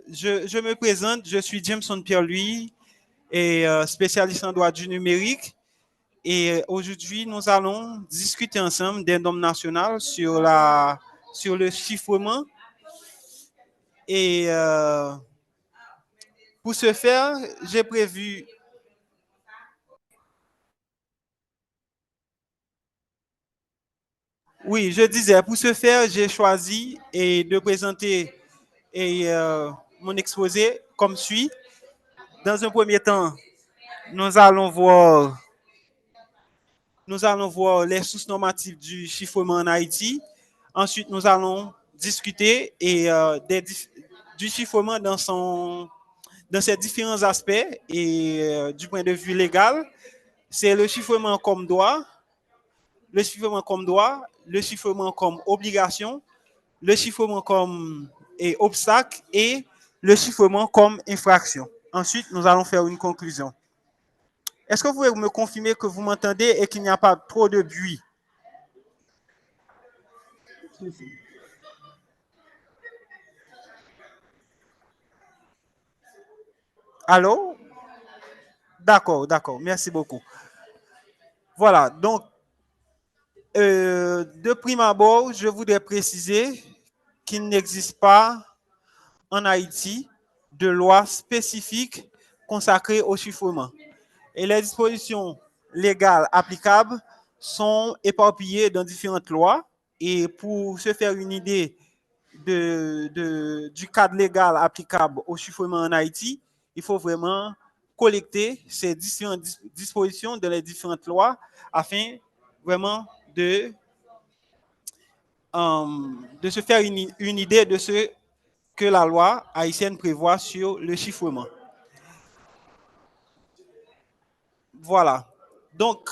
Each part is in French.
Je me présente, je suis Jameson Pierre-Louis et spécialiste en droit du numérique. Et aujourd'hui, nous allons discuter ensemble des normes nationales sur le chiffrement. Et pour ce faire, j'ai prévu. Oui, je disais, pour ce faire, j'ai choisi de présenter mon exposé comme suit. Dans un premier temps, nous allons voir, nous allons voir les sources normatives du chiffrement en Haïti. Ensuite, nous allons discuter du chiffrement dans ses différents aspects et du point de vue légal. C'est le chiffrement comme droit, le chiffrement comme droit, le chiffrement comme obligation, le chiffrement comme obstacle et le chiffrement comme infraction. Ensuite, nous allons faire une conclusion. Est-ce que vous pouvez me confirmer que vous m'entendez et qu'il n'y a pas trop de bruit? Allô? D'accord, d'accord. Merci beaucoup. Voilà, donc, de prime abord, je voudrais préciser qu'il n'existe pas en Haïti de loi spécifique consacrée au chiffrement. Et les dispositions légales applicables sont éparpillées dans différentes lois. Et pour se faire une idée du cadre légal applicable au chiffrement en Haïti, il faut vraiment collecter ces différentes dispositions de les différentes lois afin vraiment de se faire une idée de ce que la loi haïtienne prévoit sur le chiffrement. Voilà. Donc,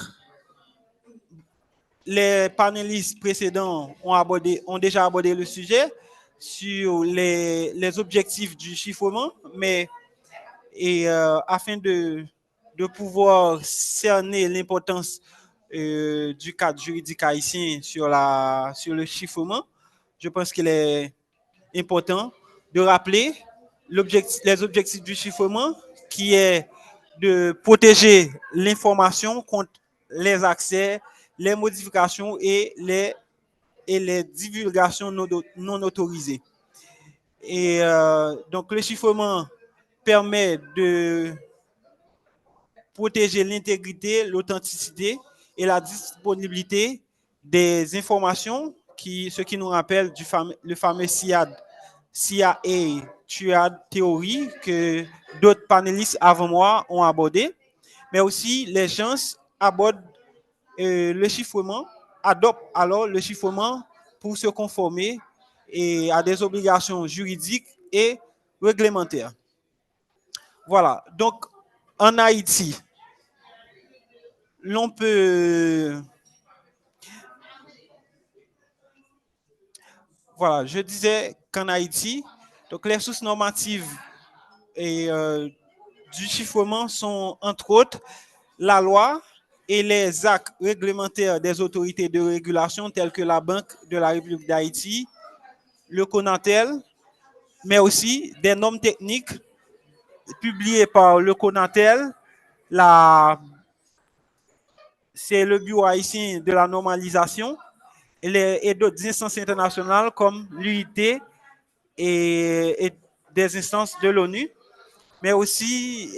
les panélistes précédents ont déjà abordé le sujet sur les objectifs du chiffrement, mais afin de pouvoir cerner l'importance du cadre juridique haïtien sur le chiffrement, je pense qu'il est important de rappeler les objectifs du chiffrement, qui est de protéger l'information contre les accès, les modifications et les divulgations non autorisées. Et donc, le chiffrement permet de protéger l'intégrité, l'authenticité et la disponibilité des informations, ce qui nous rappelle le fameux CIA Triad Theory que d'autres panélistes avant moi ont abordé. Mais aussi, les gens abordent le chiffrement, adoptent alors le chiffrement pour se conformer à des obligations juridiques et réglementaires. Voilà, donc en Haïti, l'on peut... Voilà, je disais qu'en Haïti, donc les sources normatives du chiffrement sont entre autres la loi et les actes réglementaires des autorités de régulation telles que la Banque de la République d'Haïti, le CONATEL, mais aussi des normes techniques publiées par le CONATEL, c'est le Bureau haïtien de la normalisation, et d'autres instances internationales comme l'UIT et des instances de l'ONU. Mais aussi,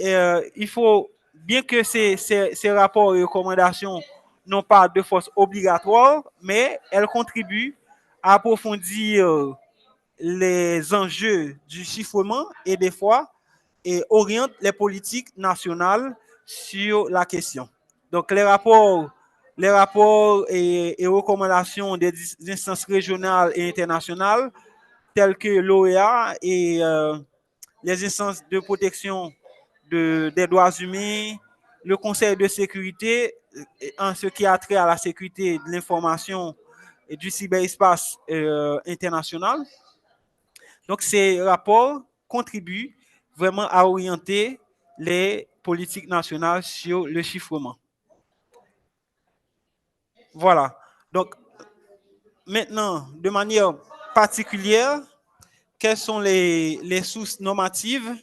il faut, bien que ces rapports et recommandations n'ont pas de force obligatoire, mais elles contribuent à approfondir les enjeux du chiffrement et des fois orientent les politiques nationales sur la question. Donc, les rapports et recommandations des instances régionales et internationales telles que l'OEA et les instances de protection des droits humains, le Conseil de sécurité en ce qui a trait à la sécurité de l'information et du cyberespace international. Donc, ces rapports contribuent vraiment à orienter les politiques nationales sur le chiffrement. Voilà. Donc, maintenant, de manière particulière, quelles sont les sources normatives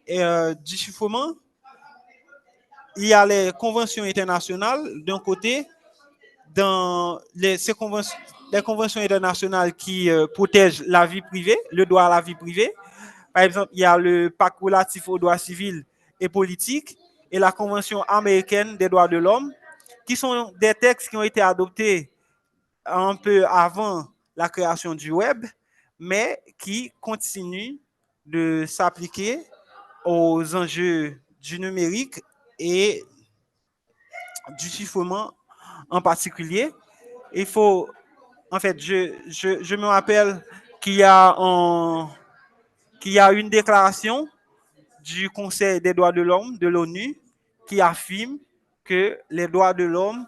du chiffrement? Il y a les conventions internationales d'un côté, dans les conventions internationales qui protègent la vie privée, le droit à la vie privée. Par exemple, il y a le pacte relatif aux droits civils et politiques et la Convention américaine des droits de l'homme, qui sont des textes qui ont été adoptés un peu avant la création du web, mais qui continuent de s'appliquer aux enjeux du numérique et du chiffrement en particulier. Il faut, en fait, je me rappelle qu'il y a une déclaration du Conseil des droits de l'homme de l'ONU qui affirme que les droits de l'homme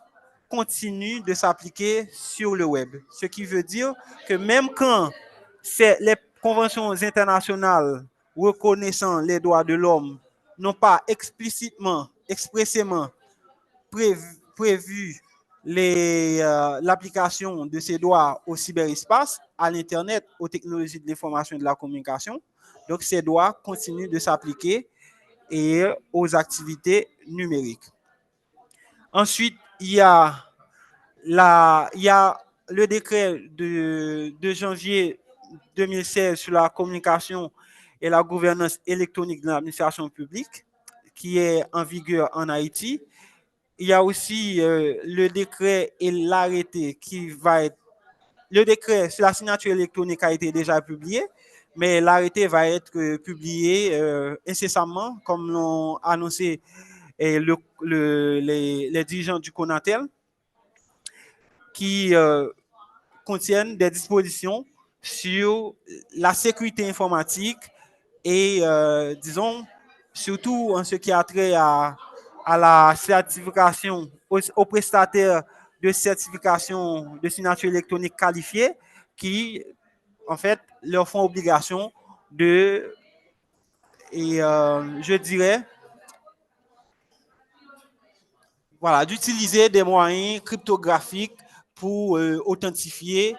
continuent de s'appliquer sur le web. Ce qui veut dire que même quand les conventions internationales reconnaissant les droits de l'homme n'ont pas expressément prévu l'application de ces droits au cyberespace, à l'Internet, aux technologies de l'information et de la communication. Donc, ces droits continuent de s'appliquer et aux activités numériques. Ensuite, il y a le décret de janvier 2016 sur la communication et la gouvernance électronique de l'administration publique qui est en vigueur en Haïti. Il y a aussi le décret et l'arrêté qui va être... Le décret sur la signature électronique a été déjà publié, mais l'arrêté va être publié incessamment, comme l'ont annoncé les dirigeants du Conatel, qui contiennent des dispositions sur la sécurité informatique et, disons, surtout en ce qui a trait à la certification, aux prestataires de certification de signature électronique qualifiée qui, en fait, leur font obligation de, et je dirais, voilà, d'utiliser des moyens cryptographiques pour authentifier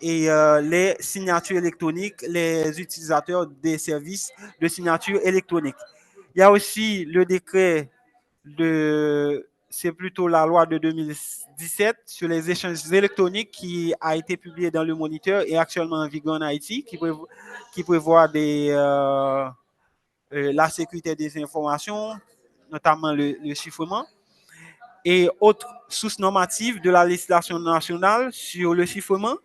les signatures électroniques, les utilisateurs des services de signature électronique. Il y a aussi le décret c'est plutôt la loi de 2017 sur les échanges électroniques qui a été publié dans le Moniteur et actuellement en vigueur en Haïti, qui prévoit la sécurité des informations, notamment le chiffrement. Et autres sources normatives de la législation nationale sur le chiffrement,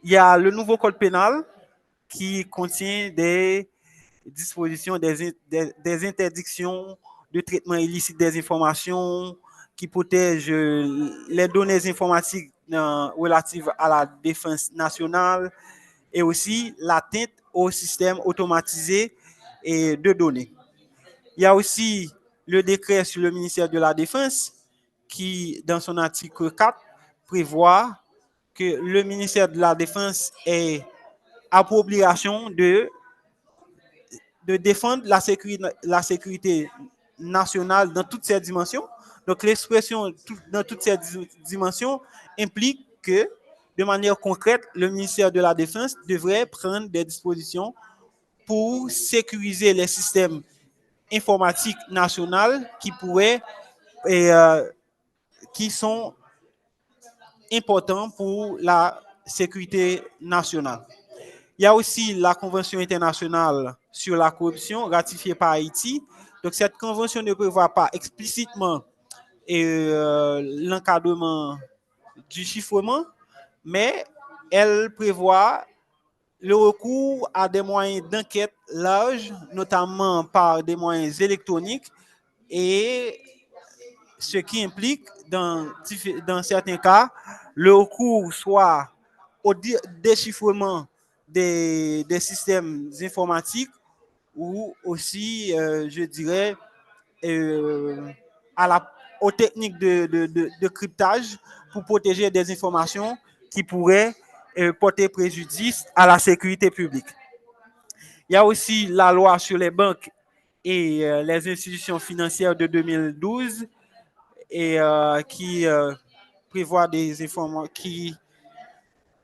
il y a le nouveau code pénal qui contient des dispositions, des interdictions de traitement illicite des informations, qui protègent les données informatiques relatives à la défense nationale et aussi l'atteinte au système automatisé et de données. Il y a aussi le décret sur le ministère de la Défense qui, dans son article 4, prévoit que le ministère de la Défense a pour obligation de défendre la sécurité nationale dans toutes ses dimensions. Donc, l'expression dans toutes ces dimensions implique que, de manière concrète, le ministère de la Défense devrait prendre des dispositions pour sécuriser les systèmes informatiques nationaux qui sont importants pour la sécurité nationale. Il y a aussi la Convention internationale sur la corruption ratifiée par Haïti. Donc, cette convention ne prévoit pas explicitement l'encadrement du chiffrement, mais elle prévoit le recours à des moyens d'enquête larges, notamment par des moyens électroniques, et ce qui implique, dans certains cas, le recours soit au déchiffrement des systèmes informatiques ou aussi, je dirais, aux techniques de cryptage pour protéger des informations qui pourraient porter préjudice à la sécurité publique. Il y a aussi la loi sur les banques et les institutions financières de 2012 et qui prévoit des informations qui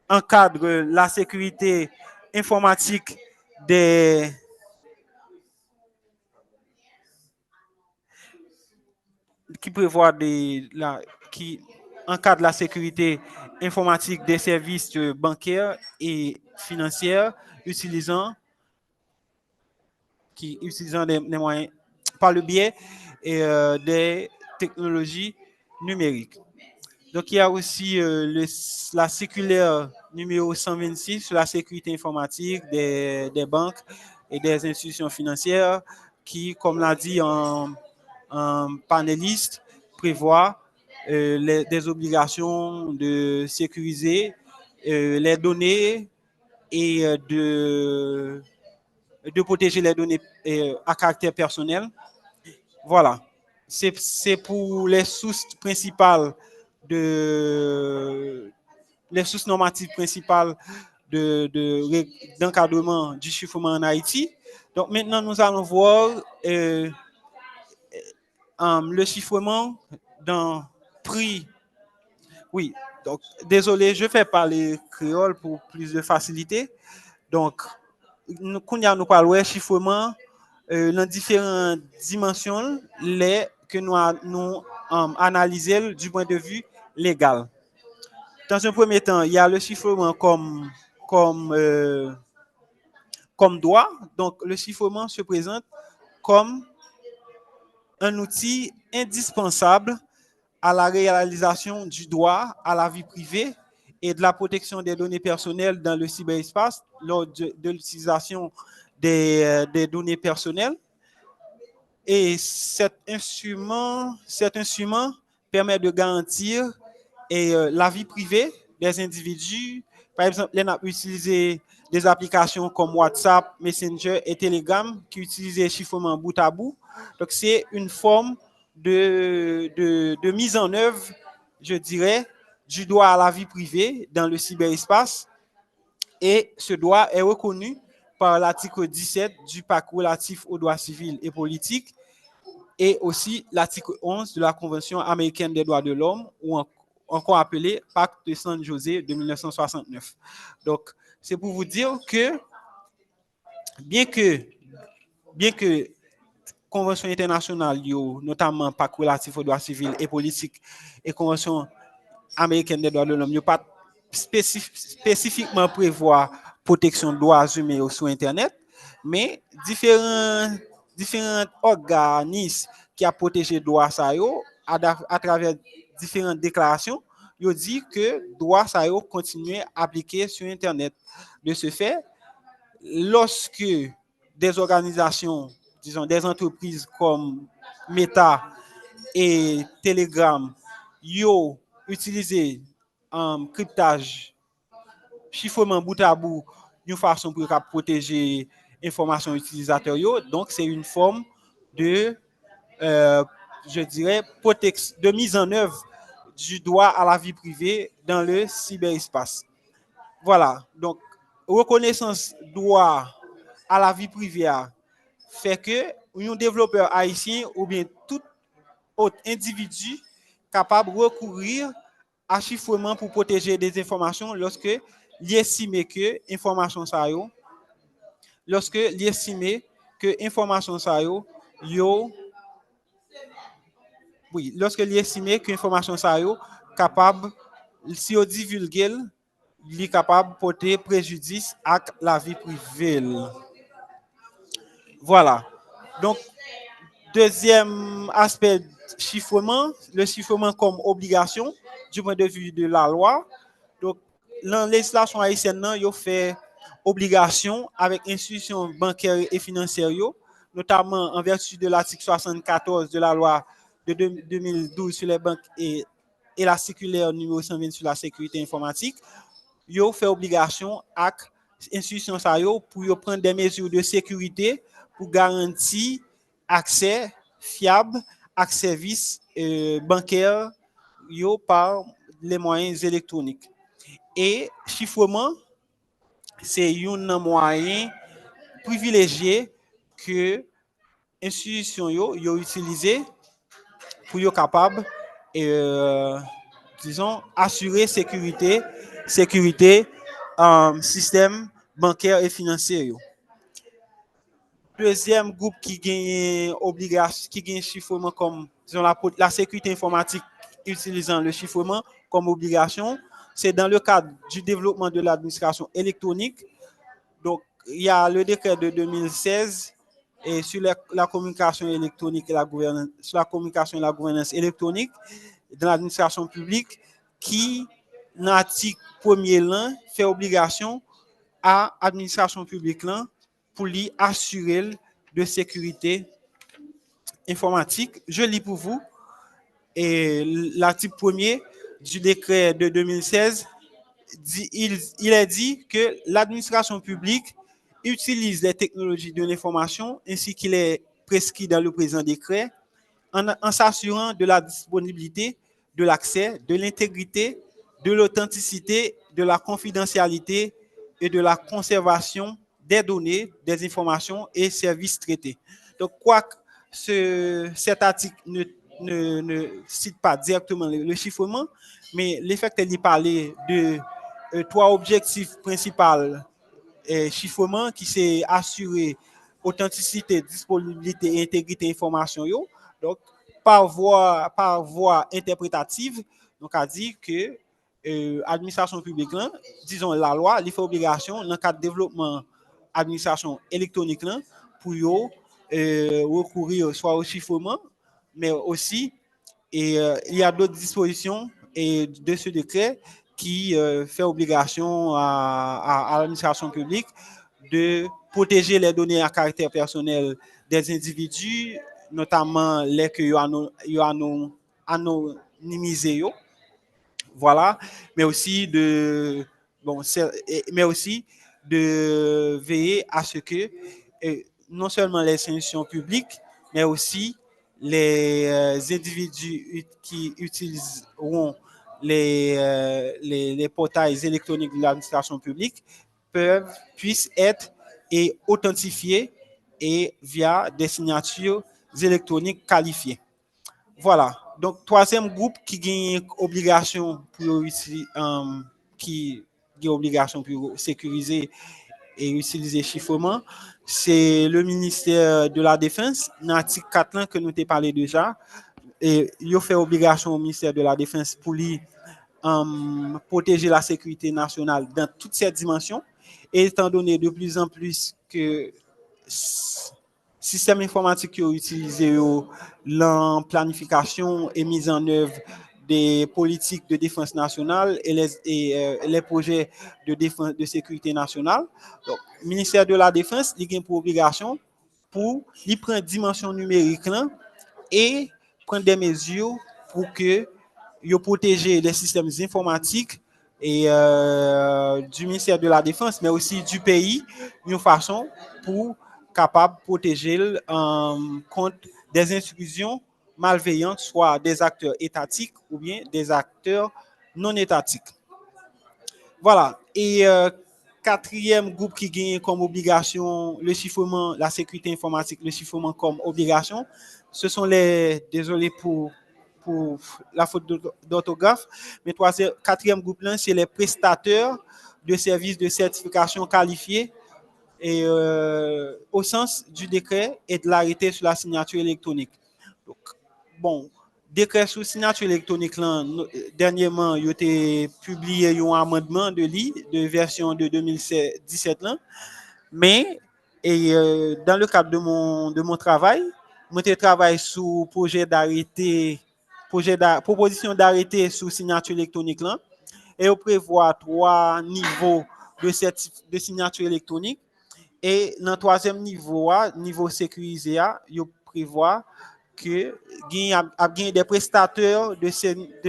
encadrent la sécurité informatique des qui prévoit qui encadre la sécurité informatique des services bancaires et financiers utilisant des moyens par le biais des technologies numériques. Donc, il y a aussi la circulaire numéro 126 sur la sécurité informatique des banques et des institutions financières qui, comme l'a dit un panéliste, prévoit des obligations de sécuriser les données et de protéger les données à caractère personnel. Voilà. C'est pour les sources principales les sources normatives principales d'encadrement du chiffrement en Haïti. Donc maintenant, nous allons voir le chiffrement dans prix. Oui, donc désolé, je fais parler créole pour plus de facilité. Donc, nous parlons de chiffrement dans différentes dimensions que nous analysons du point de vue légal. Dans un premier temps, il y a le chiffrement comme droit. Donc, le chiffrement se présente comme un outil indispensable à la réalisation du droit à la vie privée et de la protection des données personnelles dans le cyberespace lors de l'utilisation des données personnelles. Et cet instrument permet de garantir la vie privée des individus. Par exemple, on a utilisé des applications comme WhatsApp, Messenger et Telegram qui utilisent le chiffrement bout à bout. Donc, c'est une forme de mise en œuvre, je dirais, du droit à la vie privée dans le cyberespace. Et ce droit est reconnu par l'article 17 du pacte relatif aux droits civils et politiques et aussi l'article 11 de la Convention américaine des droits de l'homme, ou encore appelé Pacte de San José de 1969. Donc, c'est pour vous dire que bien que Convention internationale, notamment Pacte relatif aux droits civils et politiques et Convention américaine des droits de l'homme, ne pas spécifiquement prévoir protection de droits humains sur Internet, mais différents organismes qui a protégé droits ça à travers différentes déclarations, ils dit que droits ça continuer à appliquer sur Internet. De ce fait, lorsque des organisations, disons des entreprises comme Meta et Telegram, yo utilisé un cryptage, chiffrement bout à bout, d'une façon pour protéger information utilisateur. Donc, c'est une forme de, je dirais, de mise en œuvre du droit à la vie privée dans le cyberespace. Voilà. Donc, reconnaissance droit à la vie privée fait que un développeur haïtien ou bien tout autre individu capable de recourir à chiffrement pour protéger des informations lorsque l'estime que information ça lorsque l'estime que information ça lorsque l'estime que information ça capable si on divulgue il est capable de porter préjudice à la vie privée. Voilà. Donc, deuxième aspect, chiffrement, le chiffrement comme obligation du point de vue de la loi. Donc, la législation haïtienne, il fait obligation avec institutions bancaires et financières, notamment en vertu de l'article 74 de la loi de 2012 sur les banques et la circulaire numéro 120 sur la sécurité informatique. Yo fait obligation à institution ça pour prendre des mesures de sécurité pour garantir accès fiable à services bancaires par les moyens électroniques. Et chiffrement, c'est un moyen privilégié que institution yo utilisé pour être capable disons assurer sécurité système bancaire et financier. Deuxième groupe qui gagne obligation, qui gagne chiffrement comme disons, la sécurité informatique utilisant le chiffrement comme obligation, c'est dans le cadre du développement de l'administration électronique. Donc, il y a le décret de 2016 et sur la communication électronique et la gouvernance, sur la communication et la gouvernance électronique dans l'administration publique qui, dans l'article 1er là, fait obligation à l'administration publique là pour lui assurer de sécurité informatique. Je lis pour vous. Et l'article 1er du décret de 2016, il est dit que l'administration publique utilise les technologies de l'information ainsi qu'il est prescrit dans le présent décret en s'assurant de la disponibilité, de l'accès, de l'intégrité, de l'authenticité, de la confidentialité et de la conservation des données, des informations et services traités. Donc, quoique cet article ne cite pas directement le chiffrement, mais l'effet qu'il parlait de trois objectifs principaux chiffrement qui c'est assurer authenticité, disponibilité et intégrité information. Donc, par voie interprétative, donc a dit que l'administration publique, là, disons la loi, il fait obligation dans le cadre de développement administration électronique là, pour recourir soit au chiffrement, mais aussi il y a d'autres dispositions de ce décret qui fait obligation à l'administration publique de protéger les données à caractère personnel des individus, notamment les que anonymisés, voilà, mais aussi mais aussi de veiller à ce que non seulement les institutions publiques, mais aussi les individus qui utiliseront les portails électroniques de l'administration publique puissent être authentifiés et via des signatures électroniques qualifiées. Voilà. Donc, troisième groupe qui gagne obligation pour qui gagne obligation pour sécuriser et utiliser chiffrement, c'est le ministère de la Défense, dans l'article 4 que nous t'ai parlé déjà, et il fait obligation au ministère de la Défense pour lui protéger la sécurité nationale dans toutes ces dimensions, et étant donné de plus en plus que système informatique qui est utilisé dans planification et mise en œuvre des politiques de défense nationale et les projets de défense de sécurité nationale. Donc, le ministère de la Défense, il a pour obligation pour lui prendre dimension numérique là, et prendre des mesures pour que il protéger les systèmes informatiques et du ministère de la Défense, mais aussi du pays, d'une façon pour capable de protéger contre des intrusions malveillantes, soit des acteurs étatiques ou bien des acteurs non étatiques. Voilà. Et quatrième groupe qui gagne comme obligation le chiffrement, la sécurité informatique, le chiffrement comme obligation, ce sont désolé pour la faute d'orthographe, mais quatrième groupe là, c'est les prestataires de services de certification qualifiés et au sens du décret et de l'arrêté sur la signature électronique. Donc, bon, décret sur signature électronique là, dernièrement, il a été publié un amendement de version de 2017 là, mais dans le cadre de mon travail, je travaille sur proposition d'arrêté sous signature électronique là, et on prévoit trois niveaux de signature électronique. Et dans le troisième niveau, niveau sécurisé, il prévoit que il y a des prestataires de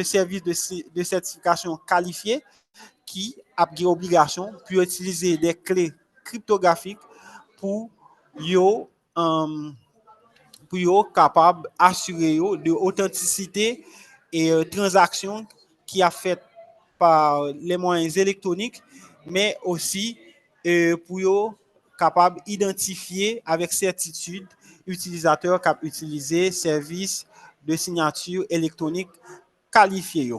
services de certification qualifiés qui ont obligation pour utiliser des clés cryptographiques pour yo capable assurer de authenticité et transactions qui a fait par les moyens électroniques, mais aussi pour yo capable d'identifier avec certitude utilisateurs qui ont utilisé services de signature électronique qualifiés.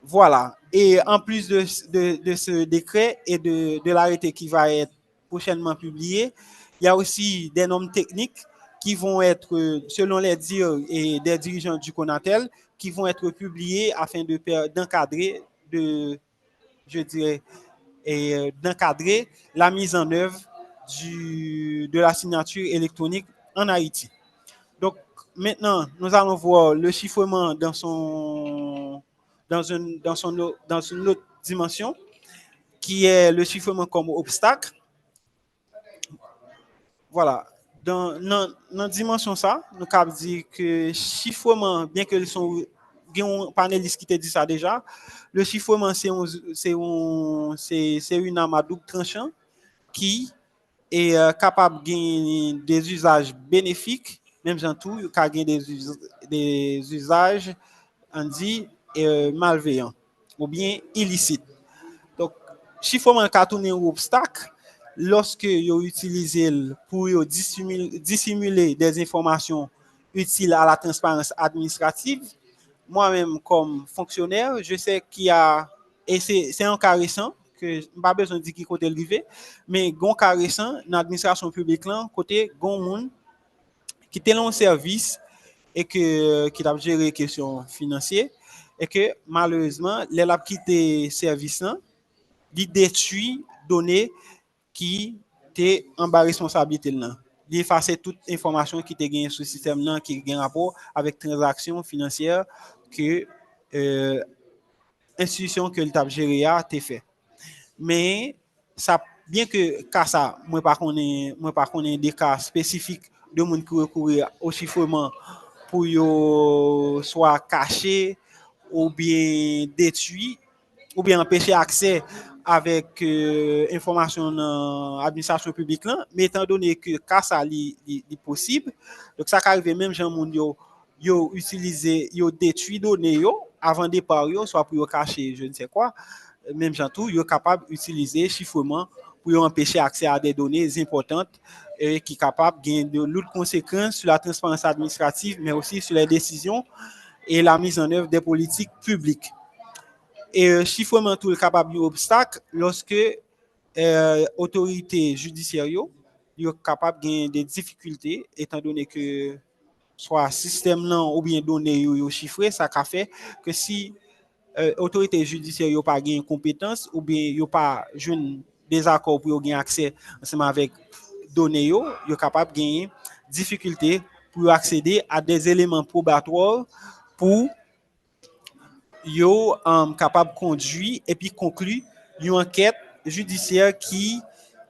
Voilà. Et en plus de ce décret et de l'arrêté qui va être prochainement publié, il y a aussi des normes techniques qui vont être, selon les dires et des dirigeants du CONATEL, qui vont être publiées afin d'encadrer, je dirais, d'encadrer la mise en œuvre de la signature électronique en Haïti. Donc, maintenant, nous allons voir le chiffrement dans une autre dimension, qui est le chiffrement comme obstacle. Voilà. Dans la dimension ça, nous avons dit que chiffrement, bien que sont un panéliste qui te dit ça déjà, le chiffrement, c'est une arme à double tranchant qui est capable de gagner des usages bénéfiques, même en tout, il a des usages, on dit, malveillants ou bien illicites. Donc, chiffrement peut tourner un obstacle lorsque vous utilisez pour dissimuler des informations utiles à la transparence administrative. Moi-même, comme fonctionnaire, je sais qu'il y a, et c'est un cas récent, que pas besoin de dire qui côté levé, mais un cas récent dans l'administration publique là, côté gon monde qui était dans un service et qui a géré les questions financières et que malheureusement, les a quitté service là, il détruit données qui étaient en bas responsabilité là. Il effacer toute information qui était gagnée sur le système là, qui a un rapport avec transactions financières que institution que l'État géré a été fait. Mais ça, bien que cas ça, moi pas connais des cas spécifiques de monde qui recourir au chiffrement pour yo soit caché ou bien détruit ou bien empêcher accès avec information dans l'administration publique là, mais étant donné que cas ça est possible, donc ça arrive même gens moun yo utiliser yo détruit données yo avant départ yo soit pour yo cacher je ne sais quoi, même gens tout yo capable d'utiliser chiffrement pour empêcher accès à des données importantes et qui capable gagner de lourdes conséquences sur la transparence administrative mais aussi sur les décisions et la mise en œuvre des politiques publiques. Et chiffrement tout est capable d'obstacle lorsque autorité judiciaire est capable de gagner des difficultés étant donné que soit système là ou bien données yo chiffré ça a fait que si autorité judiciaire yo pas gagné compétence ou bien yo pas jeune désaccord pour gagner accès ensemble avec données yo capable de gagner difficulté pour accéder à des éléments probatoires pour yo capable de conduire et puis conclure une enquête judiciaire qui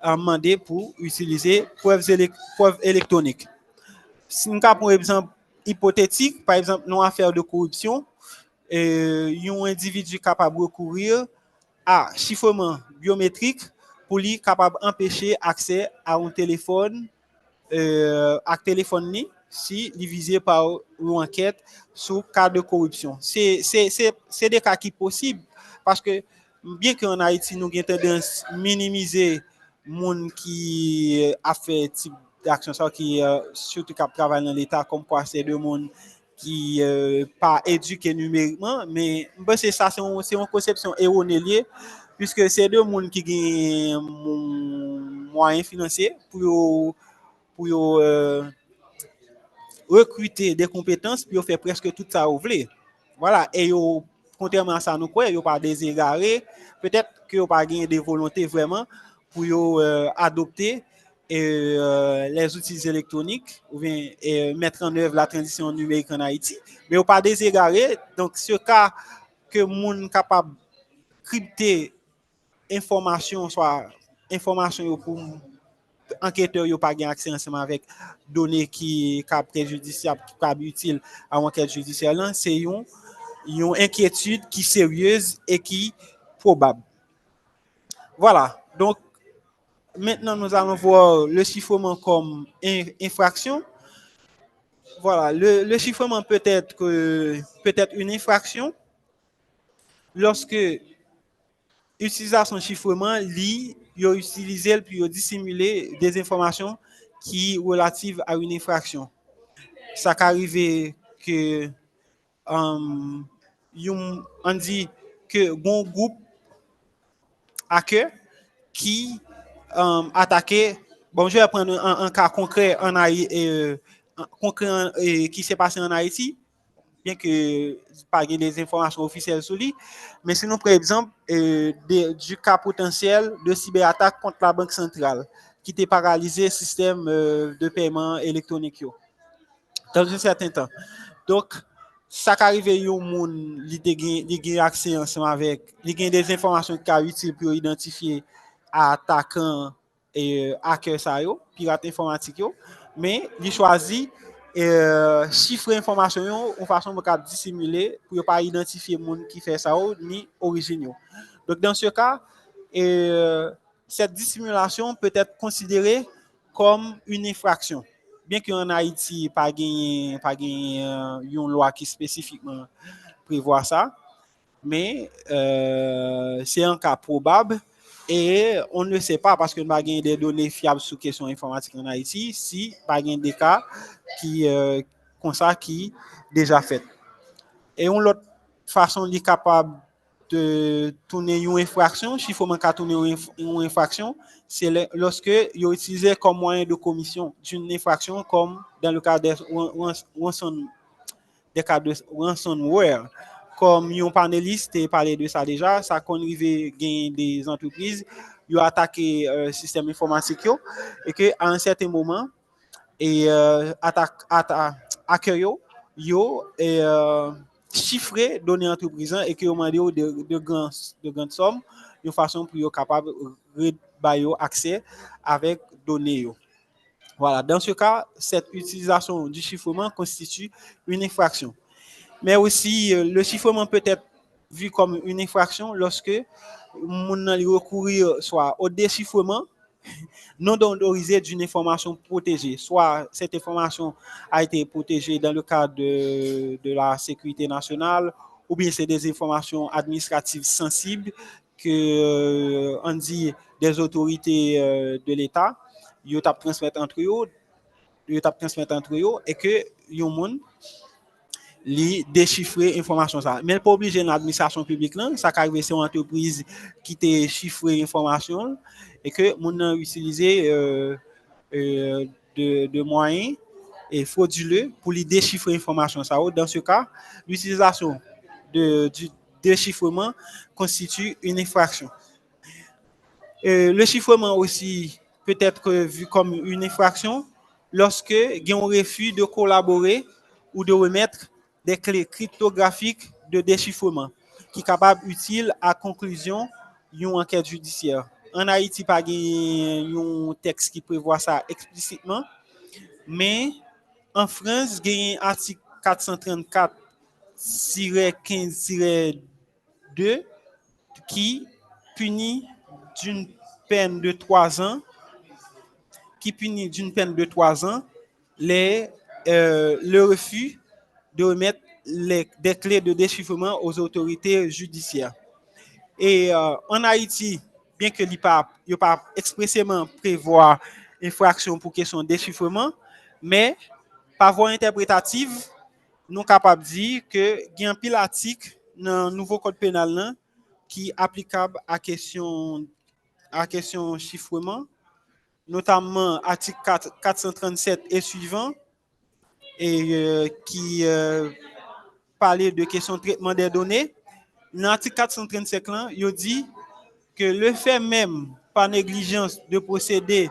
a demandé pour utiliser preuves électroniques. Si nous avons un exemple hypothétique, par exemple, une affaire de corruption, un individu capable de recourir à chiffrement biométrique pour lui capable d'empêcher accès à un téléphone à téléphone si divisé par une enquête sur cas de corruption. C'est des cas qui sont possibles parce que bien qu'en Haïti, nous avons tendance à minimiser les gens qui a fait type d'action, qui surtout qui travaillent dans l'État, comme quoi c'est des gens qui pas éduqués numériquement, mais c'est ça, c'est une conception erronée puisque c'est des gens qui ont moyens financiers pour recruter des compétences pour faire presque tout ça ouvrir. Voilà, et contrairement à ça, nous quoi, pas déségaré, peut-être que yo pas gagné de volonté vraiment pour adopter les outils électroniques ou bien mettre en œuvre la transition numérique en Haïti, mais yo pas déségaré. Donc ce cas que moun capable crypter information soit information pour enquêteur n'a pas accès ensemble avec données qui sont préjudiciables, qui sont utiles à l'enquête judiciaire, c'est une inquiétude qui est sérieuse et qui est probable. Voilà. Donc, maintenant, nous allons voir le chiffrement comme infraction. Voilà. Le chiffrement peut être une infraction lorsque l'utilisation de chiffrement lit, utiliser puis dissimuler des informations qui relatives à une infraction. Ça arrive que on dit que bon groupe hacker qui attaquait. Bon, je vais prendre un cas concret en Haïti, qui s'est passé en Haïti, bien que pas des informations officielles sur lui. Mais sinon, par exemple, du cas potentiel de cyberattaque contre la Banque centrale, qui a paralysé le système de paiement électronique dans un certain temps. Donc, ça qui arrive, il y a un monde qui a accès ensemble avec, il y a des informations qui sont utiles pour identifier attaquant et hacker ça yo, pirate informatique yo, mais il choisit chiffrer information yo en façon pour dissimuler pour ne pas identifier monde qui fait ça yo, ni origine yo. Donc dans ce cas, cette dissimulation peut être considérée comme une infraction. Bien qu'en Haïti, pas gagné une loi qui spécifiquement prévoit ça, mais c'est un cas probable et on ne sait pas parce que nous n'avons pas des données fiables sur question informatique en Haïti si pas des cas qui comme ça qui déjà fait. Et une autre façon de capable de tourner une infraction, chiffrement qu'a tourner une infraction, c'est lorsque ils utilisé comme moyen de commission d'une infraction comme dans le cas des cas de ransomware. Comme un panéliste a parlé de ça déjà, ça qu'on arrive gagner des entreprises, ils ont attaqué le système informatique et que à un certain moment et hacker yo chiffré données entreprises et que ont demandé de grandes sommes de façon pour être capable de accès avec données. Voilà, dans ce cas, cette utilisation du chiffrement constitue une infraction. Mais aussi, le chiffrement peut être vu comme une infraction lorsque on recourir soit au déchiffrement non autorisé d'une information protégée. Soit cette information a été protégée dans le cadre de la sécurité nationale, ou bien c'est des informations administratives sensibles que on dit des autorités de l'État, ils ont transmettre entre eux, et que yon monde li déchiffrer information ça. Mais pas obligé l'administration publique là, ça arrive c'est une entreprise qui te chiffrer information et que mon a utilisé de moyens et frauduleux pour lui déchiffrer information ça. Dans ce cas, l'utilisation du déchiffrement constitue une infraction. Le chiffrement aussi peut être vu comme une infraction lorsque il y a un refus de collaborer ou de remettre des clés cryptographiques de déchiffrement qui sont capables utiles à conclusion d'une enquête judiciaire. En Haïti, pas un texte qui prévoit ça explicitement, mais en France, il y a un article 434-15-2 qui punit d'une peine de 3 ans le refus de remettre des clés de déchiffrement aux autorités judiciaires. Et en Haïti, bien que l'IPA n'a pas expressément prévoir infraction pour question de déchiffrement, mais par voie interprétative, nous sommes capables de dire que il y a un pile article dans le nouveau code pénal qui est applicable à question chiffrement, notamment article 437 et suivant, et qui parlait de question de traitement des données. Dans l'article 435, il dit que le fait même par négligence de procéder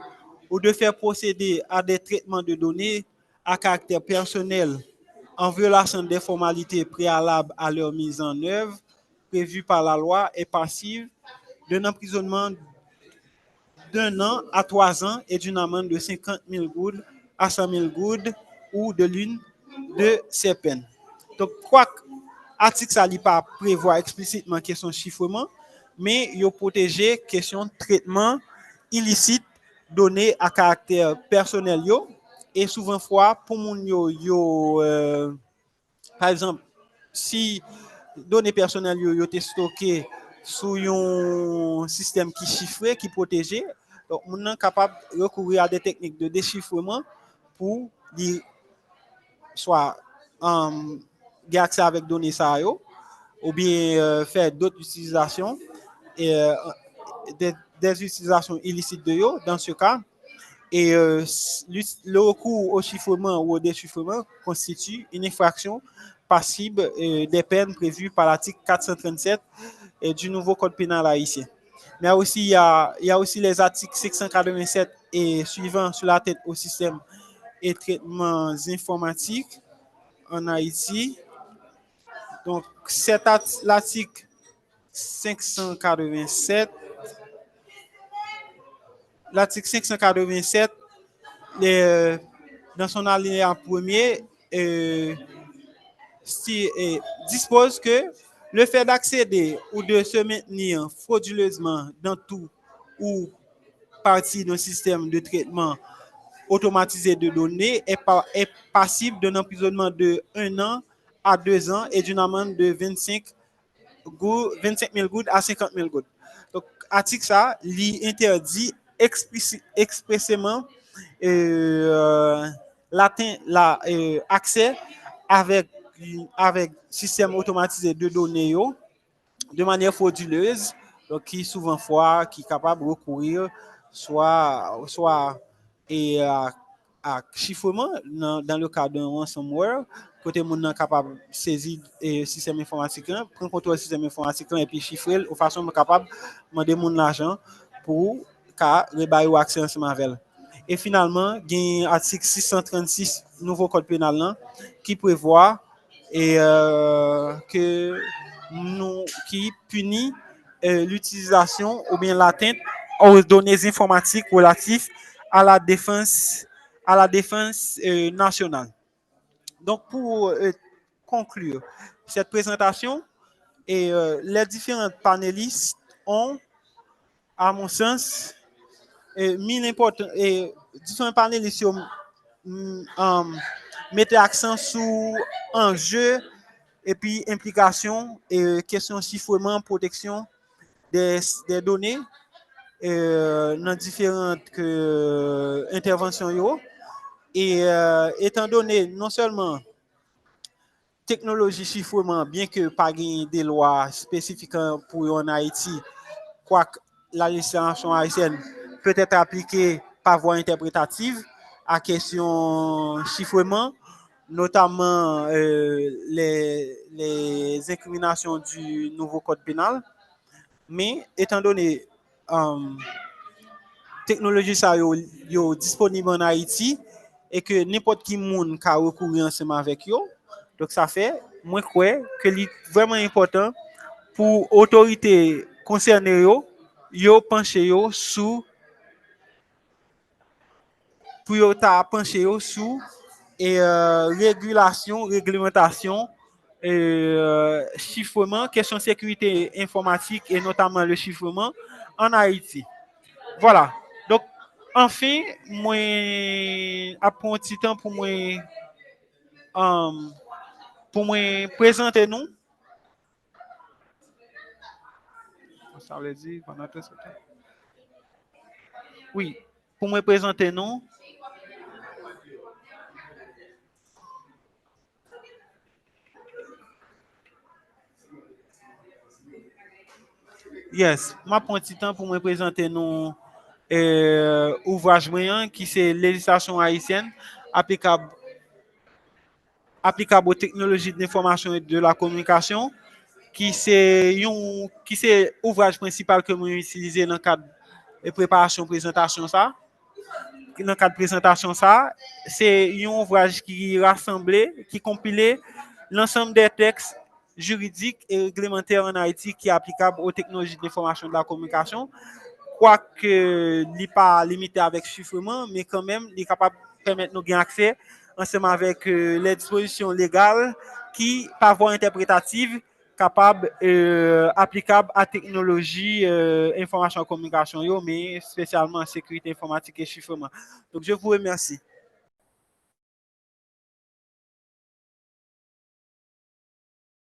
ou de faire procéder à des traitements de données à caractère personnel en violation des formalités préalables à leur mise en œuvre prévues par la loi est passible d'un emprisonnement d'1 an à 3 ans et d'une amende de 50 000 goudes à 100 000 goudes ou de l'une de ces peines. Donc, quoi que l'article ça pas prévoit explicitement question de chiffrement, mais il protège question de traitement illicite donné à caractère personnel yo, et souvent fois pour mon par exemple si données personnelles yo été stocké sous un système qui chiffré qui protégé, donc on est capable de recourir à des techniques de déchiffrement pour dire soit accès avec données ça yo ou bien faire d'autres utilisations, et, des utilisations illicites de eux, dans ce cas. Et le recours au chiffrement ou au déchiffrement constitue une infraction passible des peines prévues par l'article 437 du nouveau code pénal haïtien. Mais aussi, il y a aussi les articles 687 et suivants sur la tête au système et traitements informatiques en Haïti. Donc, l'article 587, l'article 587 dans son alinéa premier, dispose que le fait d'accéder ou de se maintenir frauduleusement dans tout ou partie d'un système de traitement automatisé de données est passible d'un emprisonnement de 1 an à 2 ans et d'une amende de 25 000 gouttes à 50 000 gouttes. Donc, article ça, interdit expressément l'accès avec système automatisé de données de manière frauduleuse, donc qui souvent fois qui est capable de recourir soit à chiffrement dans le cas d'un ransomware, côté mon capable de saisir le système informatique, prendre contrôle du système informatique et puis chiffrer de façon capable de demander mon l'argent pour rebailler accès ensemble avec elle. Et finalement, il y a l'article 636 nouveau code pénal qui prévoit qui punit l'utilisation ou bien l'atteinte aux données informatiques relatives à la défense nationale. Donc, pour conclure cette présentation, les différents panélistes ont, à mon sens, mis l'important et différents panélistes mettaient accent sur enjeux et puis implications et questions chiffrement, protection des données dans différentes interventions. Et étant donné non seulement technologie chiffrement, bien que pas des lois spécifiques pour en Haïti, quoique la législation haïtienne peut être appliquée par voie interprétative à question chiffrement, notamment les incriminations du nouveau code pénal. Mais étant donné technologie ça yo disponible en Haïti et que n'importe qui monde peut recourir ensemble avec yo, donc ça fait moi crois que c'est vraiment important pour autorité concernée yo pencher yo sous pour yo ta pencher yo sous et réglementation chiffrement, question de sécurité informatique et notamment le chiffrement en Haïti. Voilà. Donc, enfin, moi, après un petit temps pour moi présenter nous. Ça veut dire pendant tout ce temps. Oui, pour me présenter nous. Yes, je prends un petit temps pour me présenter nous ouvrage moyen qui c'est législation haïtienne applicable aux technologies de l'information et de la communication qui c'est ouvrage principal que moi utilisé dans le cadre de préparation présentation ça. Dans le cadre de présentation ça, c'est un ouvrage qui rassemblé, qui compilé l'ensemble des textes juridiques et réglementaires en Haïti qui est applicable aux technologies de l'information et de la communication, quoique il n'est pas limité avec chiffrement, mais quand même, il est capable de permettre nous gagner accès ensemble avec les dispositions légales qui, par voie interprétative, capable applicable à technologie information et communication, mais spécialement sécurité informatique et chiffrement. Donc, je vous remercie.